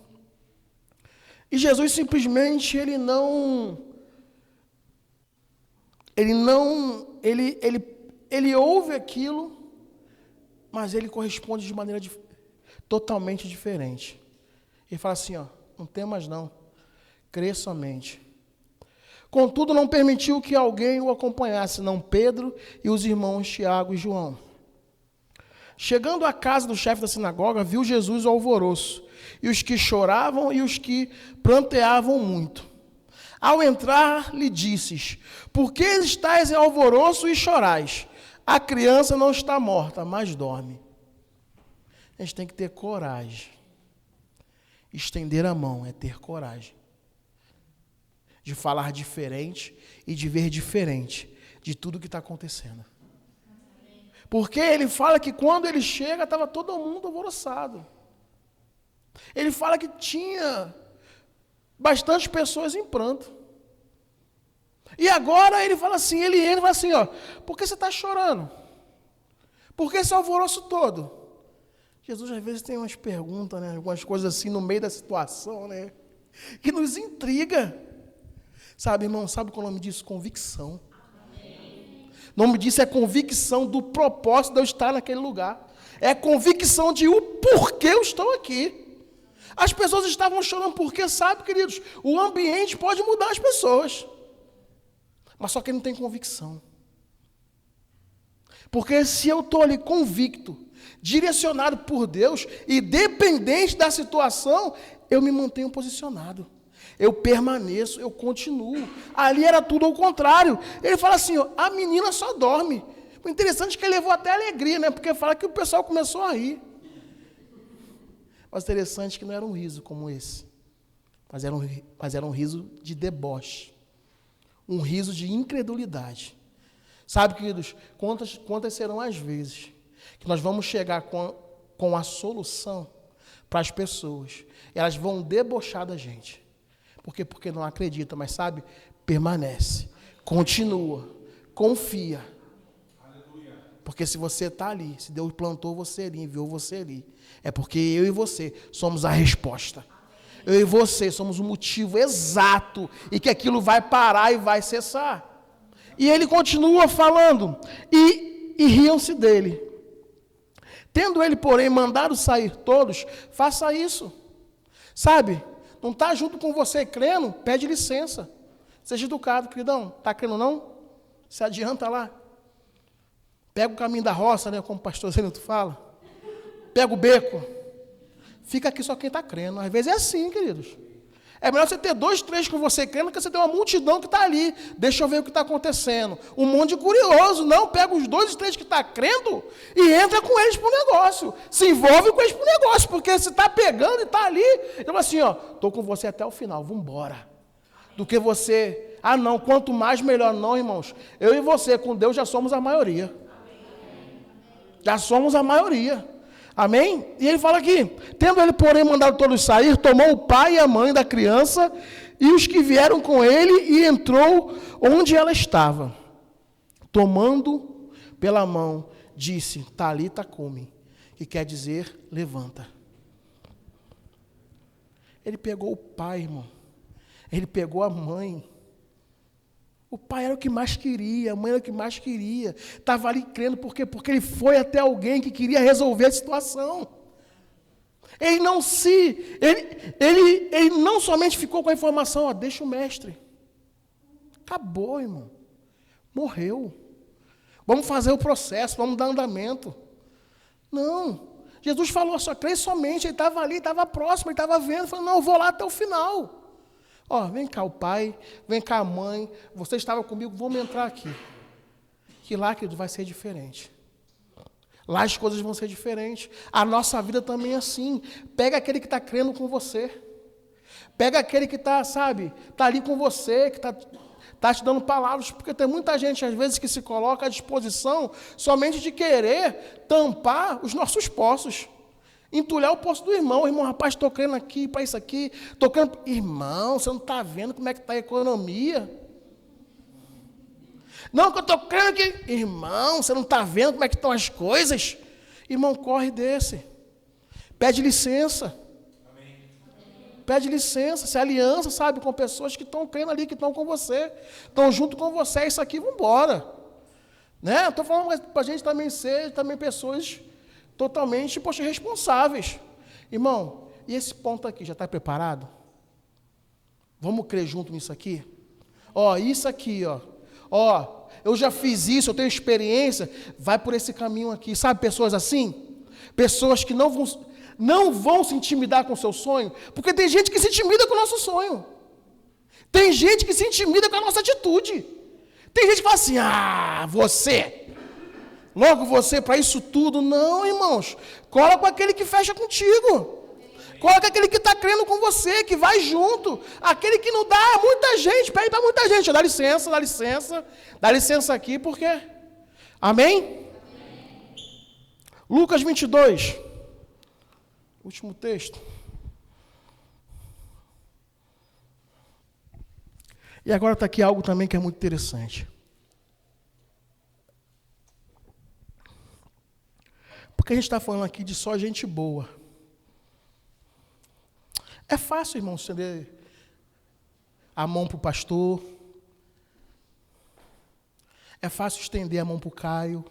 E Jesus simplesmente, ele ouve aquilo, mas ele corresponde de maneira totalmente diferente. Ele fala assim, não tem mais não, crê somente. Contudo, não permitiu que alguém o acompanhasse, senão Pedro e os irmãos Tiago e João. Chegando à casa do chefe da sinagoga, viu Jesus o alvoroço, e os que choravam e os que pranteavam muito. Ao entrar, lhe disse: por que estáis em alvoroço e chorais? A criança não está morta, mas dorme. A gente tem que ter coragem. Estender a mão é ter coragem de falar diferente e de ver diferente de tudo que está acontecendo. Porque ele fala que quando ele chega, estava todo mundo alvoroçado. Ele fala que tinha bastante pessoas em pranto. E agora ele fala assim, ele entra e fala assim, ó, por que você está chorando? Por que esse alvoroço todo? Jesus às vezes tem umas perguntas, né, algumas coisas assim no meio da situação, né, que nos intriga. Sabe, irmão, sabe qual é o nome disso? Convicção. O nome disso é convicção do propósito de eu estar naquele lugar. É convicção de o porquê eu estou aqui. As pessoas estavam chorando porque, sabe, queridos, o ambiente pode mudar as pessoas. Mas só que não tem convicção. Porque se eu estou ali convicto, direcionado por Deus, e dependente da situação, eu me mantenho posicionado. Eu permaneço, eu continuo. Ali era tudo ao contrário. Ele fala assim, ó, a menina só dorme. O interessante é que ele levou até alegria, né? Porque fala que o pessoal começou a rir. Mas o interessante é que não era um riso como esse. Mas era um riso de deboche. Um riso de incredulidade. Sabe, queridos, quantas serão as vezes que nós vamos chegar com a solução para as pessoas. E elas vão debochar da gente. Por quê? Porque não acredita, mas sabe, permanece, continua, confia. Porque se você está ali, se Deus plantou você ali, enviou você ali, é porque eu e você somos a resposta. Eu e você somos o motivo exato e que aquilo vai parar e vai cessar. E ele continua falando, e riam-se dele. Tendo ele, porém, mandado sair todos, faça isso. Sabe? Não está junto com você crendo, pede licença. Seja educado, queridão. Está crendo não? Se adianta lá. Pega o caminho da roça, né, como o pastor Zênito fala. Pega o beco. Fica aqui só quem está crendo. Às vezes é assim, queridos. É melhor você ter 2, 3 com você crendo, que você ter uma multidão que está ali. Deixa eu ver o que está acontecendo. Um monte de curioso. Não, pega os 2, 3 que está crendo e entra com eles para o negócio. Se envolve com eles para o negócio. Porque se está pegando e está ali, então assim, ó, estou com você até o final, vamos embora. Do que você, não, quanto mais melhor. Não, irmãos. Eu e você, com Deus, já somos a maioria. Já somos a maioria. Amém? E ele fala aqui, tendo ele, porém, mandado todos sair, tomou o pai e a mãe da criança e os que vieram com ele e entrou onde ela estava. Tomando pela mão, disse, Talita cumi, que quer dizer, levanta. Ele pegou o pai, irmão. Ele pegou a mãe. O pai era o que mais queria, a mãe era o que mais queria. Estava ali crendo, por quê? Porque ele foi até alguém que queria resolver a situação. Ele não somente ficou com a informação, deixa o mestre. Acabou, irmão. Morreu. Vamos fazer o processo, vamos dar andamento. Não. Jesus falou, só crê somente. Ele estava ali, estava próximo, ele estava vendo. Falou, não, eu vou lá até o final. Vem cá o pai, vem cá a mãe, você estava comigo, vamos entrar aqui. Que lá, querido, vai ser diferente. Lá as coisas vão ser diferentes. A nossa vida também é assim. Pega aquele que está crendo com você. Pega aquele que está, sabe, está ali com você, que está te dando palavras, porque tem muita gente, às vezes, que se coloca à disposição somente de querer tampar os nossos poços. Entulhar o poço do irmão. Irmão, rapaz, estou crendo aqui para isso aqui. Estou crendo. Irmão, você não está vendo como é que está a economia? Não, que eu estou crendo que... Irmão, você não está vendo como é que estão as coisas? Irmão, corre desse. Pede licença. Amém. Pede licença, se aliança, sabe, com pessoas que estão crendo ali, que estão com você. Estão junto com você, é isso aqui, vamos embora. Né? Estou falando para a gente também ser pessoas... totalmente, responsáveis. Irmão, e esse ponto aqui, já está preparado? Vamos crer junto nisso aqui? Ó, isso aqui, ó. Ó, eu já fiz isso, eu tenho experiência. Vai por esse caminho aqui. Sabe pessoas assim? Pessoas que não vão se intimidar com o seu sonho, porque tem gente que se intimida com o nosso sonho. Tem gente que se intimida com a nossa atitude. Tem gente que fala assim, você, logo você para isso tudo. Não, irmãos, cola com aquele que fecha contigo. Cola com aquele que está crendo com você, que vai junto. Aquele que não dá, muita gente, pede para muita gente. Dá licença, dá licença. Dá licença aqui, porque... Amém? Lucas 22. Último texto. E agora está aqui algo também que é muito interessante. Porque a gente está falando aqui de só gente boa. É fácil, irmão, estender a mão para o pastor. É fácil estender a mão para o Caio.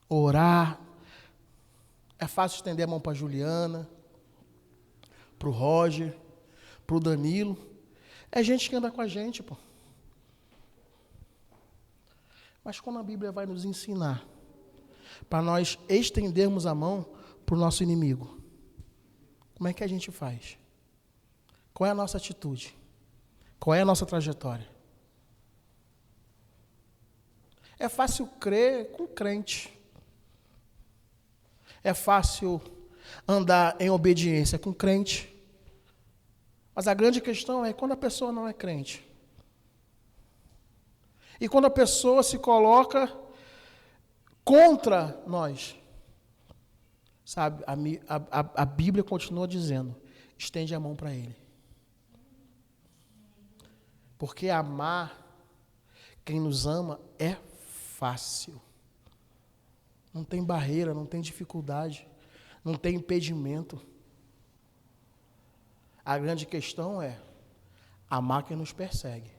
Orar. É fácil estender a mão para a Juliana. Para o Roger. Para o Danilo. É gente que anda com a gente, pô. Mas quando a Bíblia vai nos ensinar para nós estendermos a mão para o nosso inimigo, como é que a gente faz? Qual é a nossa atitude? Qual é a nossa trajetória? É fácil crer com crente. É fácil andar em obediência com crente. Mas a grande questão é quando a pessoa não é crente. E quando a pessoa se coloca contra nós. Sabe, a Bíblia continua dizendo, estende a mão para ele. Porque amar quem nos ama é fácil. Não tem barreira, não tem dificuldade, não tem impedimento. A grande questão é amar quem nos persegue.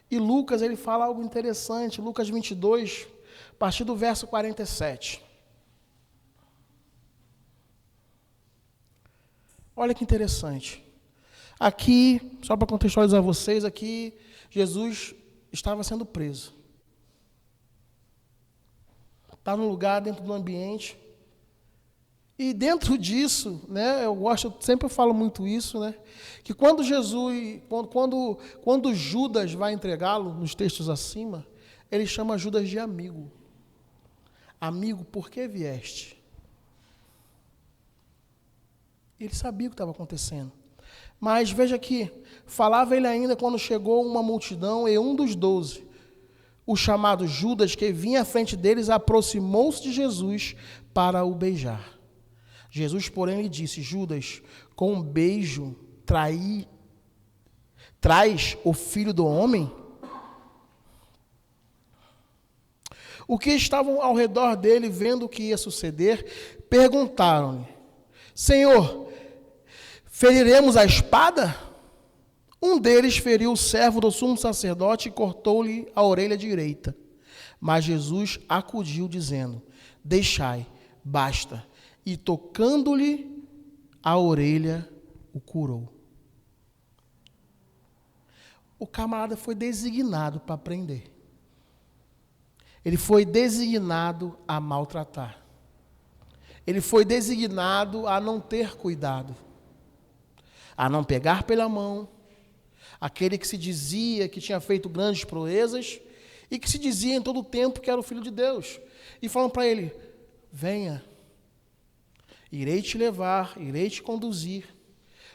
E Lucas, ele fala algo interessante, Lucas 22, a partir do verso 47. Olha que interessante. Aqui, só para contextualizar vocês, aqui Jesus estava sendo preso. Está num lugar, dentro do ambiente. E dentro disso, né, eu sempre falo muito isso, né, que quando quando Judas vai entregá-lo, nos textos acima, ele chama Judas de amigo. Amigo, por que vieste? Ele sabia o que estava acontecendo. Mas veja aqui, falava ele ainda quando chegou uma multidão e um dos 12, o chamado Judas, que vinha à frente deles, aproximou-se de Jesus para o beijar. Jesus, porém, lhe disse, Judas, com um beijo traz o Filho do Homem? O que estavam ao redor dele, vendo o que ia suceder, perguntaram-lhe, Senhor, feriremos a espada? Um deles feriu o servo do sumo sacerdote e cortou-lhe a orelha direita. Mas Jesus acudiu, dizendo, deixai, basta. E tocando-lhe a orelha, o curou. O camarada foi designado para prender. Ele foi designado a maltratar. Ele foi designado a não ter cuidado, a não pegar pela mão, aquele que se dizia que tinha feito grandes proezas e que se dizia em todo o tempo que era o Filho de Deus. E falam para ele, venha, irei te levar, irei te conduzir,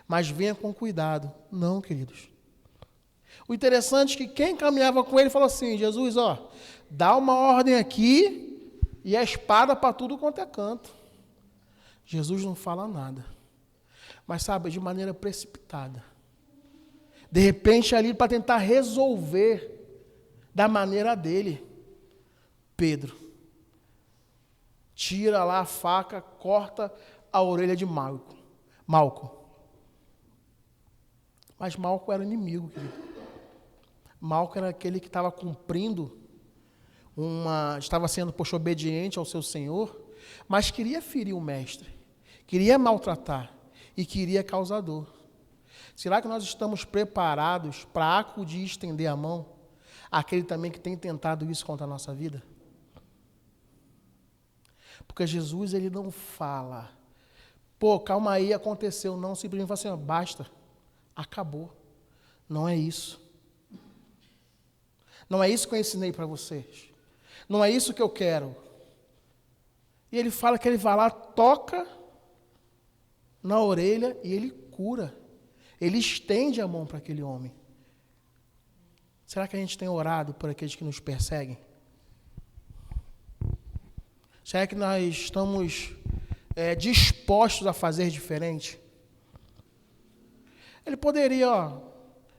mas venha com cuidado. Não, queridos. O interessante é que quem caminhava com ele falou assim, Jesus, ó, dá uma ordem aqui e a espada para tudo quanto é canto. Jesus não fala nada, mas sabe, de maneira precipitada. De repente ali para tentar resolver da maneira dele, Pedro tira lá a faca, corta a orelha de Malco. Mas Malco era inimigo, querido. Malco era aquele que estava cumprindo estava sendo, obediente ao seu senhor, mas queria ferir o mestre, queria maltratar e queria causar dor. Será que nós estamos preparados para acudir e estender a mão àquele também que tem tentado isso contra a nossa vida? Porque Jesus, ele não fala, pô, calma aí, aconteceu. Não, simplesmente fala assim, ó, basta, acabou. Não é isso. Não é isso que eu ensinei para vocês. Não é isso que eu quero. E ele fala que ele vai lá, toca na orelha e ele cura. Ele estende a mão para aquele homem. Será que a gente tem orado por aqueles que nos perseguem? Será que nós estamos dispostos a fazer diferente? Ele poderia,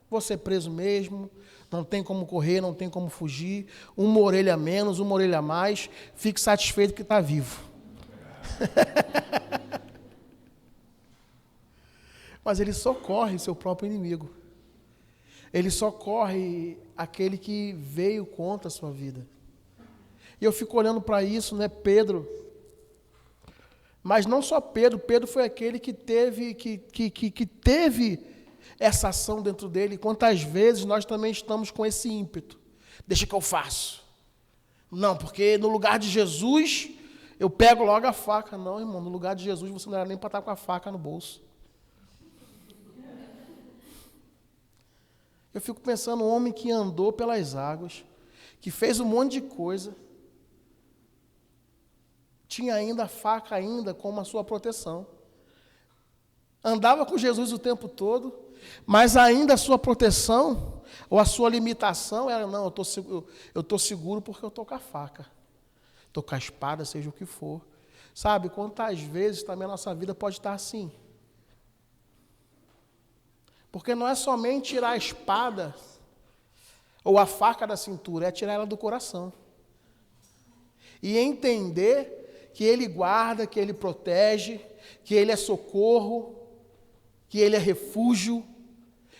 vou ser preso mesmo, não tem como correr, não tem como fugir, uma orelha a menos, uma orelha a mais, fique satisfeito que está vivo. Mas ele socorre seu próprio inimigo. Ele socorre aquele que veio contra a sua vida. E eu fico olhando para isso, né, Pedro. Mas não só Pedro, Pedro foi aquele que teve essa ação dentro dele. Quantas vezes nós também estamos com esse ímpeto? Deixa que eu faço. Não, porque no lugar de Jesus, eu pego logo a faca. Não, irmão, no lugar de Jesus você não era nem para estar com a faca no bolso. Eu fico pensando, um homem que andou pelas águas, que fez um monte de coisa, tinha ainda a faca ainda como a sua proteção. Andava com Jesus o tempo todo, mas ainda a sua proteção, ou a sua limitação era, não, eu estou seguro porque eu estou com a faca. Estou com a espada, seja o que for. Sabe, quantas vezes também a nossa vida pode estar assim. Porque não é somente tirar a espada ou a faca da cintura, é tirar ela do coração. E entender que Ele guarda, que Ele protege, que Ele é socorro, que Ele é refúgio.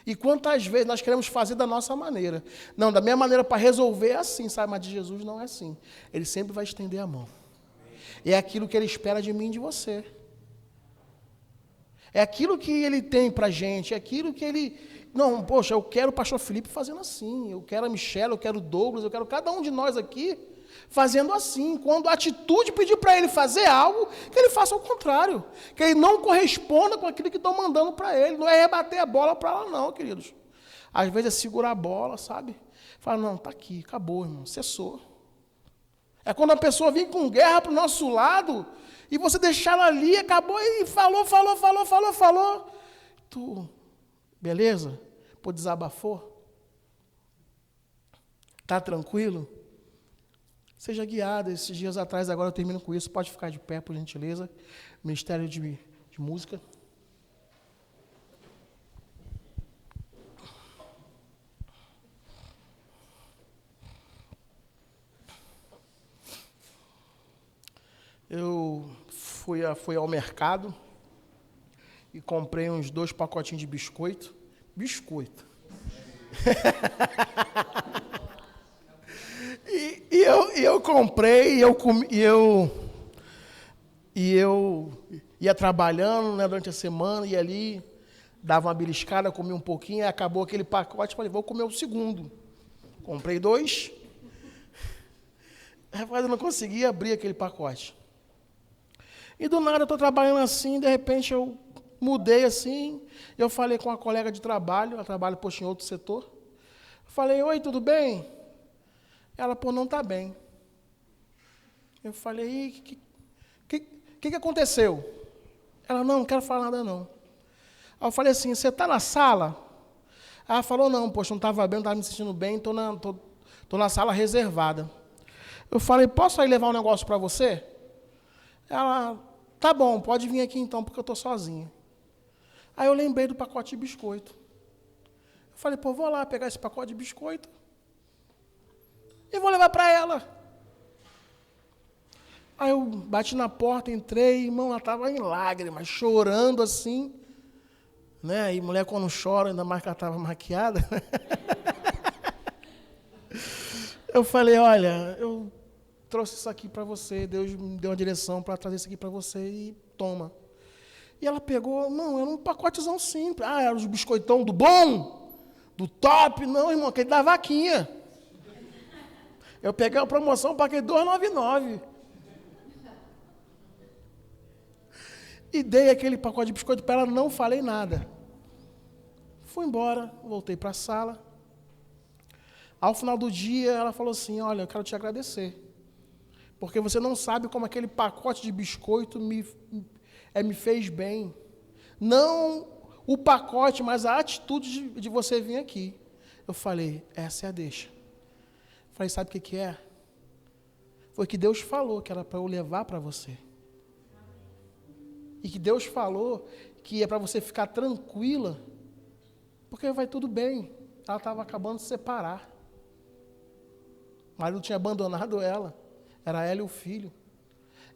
E quantas vezes nós queremos fazer da nossa maneira. Não, da minha maneira para resolver é assim, sabe? Mas de Jesus não é assim. Ele sempre vai estender a mão. É aquilo que Ele espera de mim e de você. É aquilo que Ele tem para a gente, é aquilo que Ele... Não, poxa, eu quero o pastor Felipe fazendo assim, eu quero a Michelle, eu quero o Douglas, eu quero cada um de nós aqui fazendo assim. Quando a atitude pedir para ele fazer algo, que ele faça o contrário. Que ele não corresponda com aquilo que estão mandando para ele. Não é rebater a bola para lá não, queridos. Às vezes é segurar a bola, sabe? Fala, não, está aqui, acabou, irmão, cessou. É quando a pessoa vem com guerra para o nosso lado... E você deixar ela ali, acabou e falou. Tu, beleza? Pô, desabafou? Tá tranquilo? Seja guiado. Esses dias atrás, agora eu termino com isso. Pode ficar de pé, por gentileza. Ministério de Música. Eu fui ao mercado e comprei uns 2 pacotinhos de biscoito. Biscoito. e eu comprei, e eu ia trabalhando, né, durante a semana, e ali dava uma beliscada, comia um pouquinho, e acabou aquele pacote, falei, vou comer o segundo. Comprei 2. Rapaz, eu não conseguia abrir aquele pacote. E do nada eu estou trabalhando assim, de repente eu mudei assim, eu falei com uma colega de trabalho, ela trabalha, poxa, em outro setor. Eu falei, oi, tudo bem? Ela, pô, não está bem. Eu falei, o que aconteceu? Ela, não quero falar nada não. Aí eu falei assim, você está na sala? Ela falou, não, poxa, não estava bem, não estava me sentindo bem, estou na sala reservada. Eu falei, posso aí levar um negócio para você? Ela, tá bom, pode vir aqui então, porque eu estou sozinha. Aí eu lembrei do pacote de biscoito. Eu falei, pô, vou lá pegar esse pacote de biscoito e vou levar para ela. Aí eu bati na porta, entrei, irmão, ela estava em lágrimas, chorando assim. Né? E mulher quando chora, ainda mais que ela estava maquiada. Eu falei, olha, eu trouxe isso aqui para você, Deus me deu uma direção para trazer isso aqui para você e toma. E ela pegou, não, era um pacotezão simples. Ah, era os biscoitão do bom, do top. Não, irmão, aquele da vaquinha. Eu peguei a promoção, paguei R$2,99. E dei aquele pacote de biscoito para ela, não falei nada. Fui embora, voltei para a sala. Ao final do dia, ela falou assim, olha, eu quero te agradecer. Porque você não sabe como aquele pacote de biscoito me fez bem. Não o pacote, mas a atitude de você vir aqui. Eu falei, essa é a deixa. Falei, sabe o que é? Foi que Deus falou que era para eu levar para você. E que Deus falou que é para você ficar tranquila, porque vai tudo bem. Ela estava acabando de se separar. O marido tinha abandonado ela. Era ela e o filho.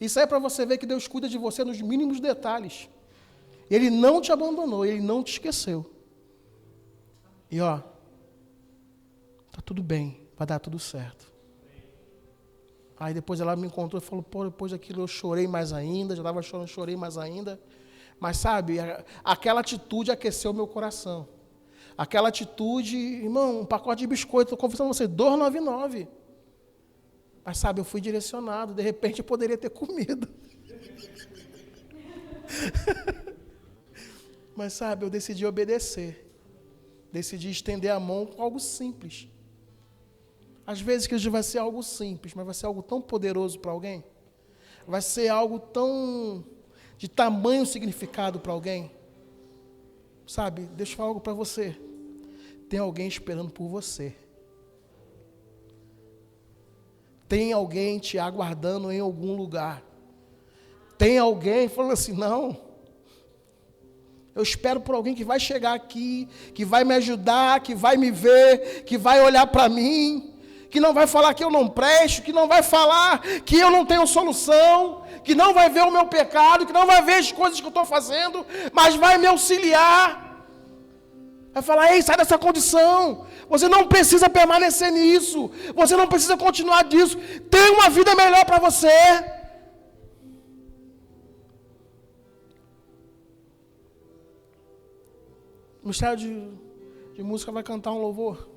Isso aí é para você ver que Deus cuida de você nos mínimos detalhes. Ele não te abandonou, Ele não te esqueceu. E ó, tá tudo bem, vai dar tudo certo. Aí depois ela me encontrou e falou, pô, depois daquilo eu chorei mais ainda, já estava chorando, chorei mais ainda. Mas sabe, aquela atitude aqueceu meu coração. Aquela atitude, irmão, um pacote de biscoito, estou confessando a você, R$2,99. Mas sabe, eu fui direcionado, de repente eu poderia ter comido. Mas sabe, eu decidi obedecer. Decidi estender a mão com algo simples. Às vezes que vai ser algo simples, mas vai ser algo tão poderoso para alguém. Vai ser algo tão de tamanho significado para alguém. Sabe, deixa eu falar algo para você. Tem alguém esperando por você. Tem alguém te aguardando em algum lugar. Tem alguém falando assim, não, eu espero por alguém que vai chegar aqui, que vai me ajudar, que vai me ver, que vai olhar para mim, que não vai falar que eu não presto, que não vai falar que eu não tenho solução, que não vai ver o meu pecado, que não vai ver as coisas que eu estou fazendo, mas vai me auxiliar. Vai falar, ei, sai dessa condição. Você não precisa permanecer nisso. Você não precisa continuar disso. Tem uma vida melhor para você. O Ministério de Música vai cantar um louvor.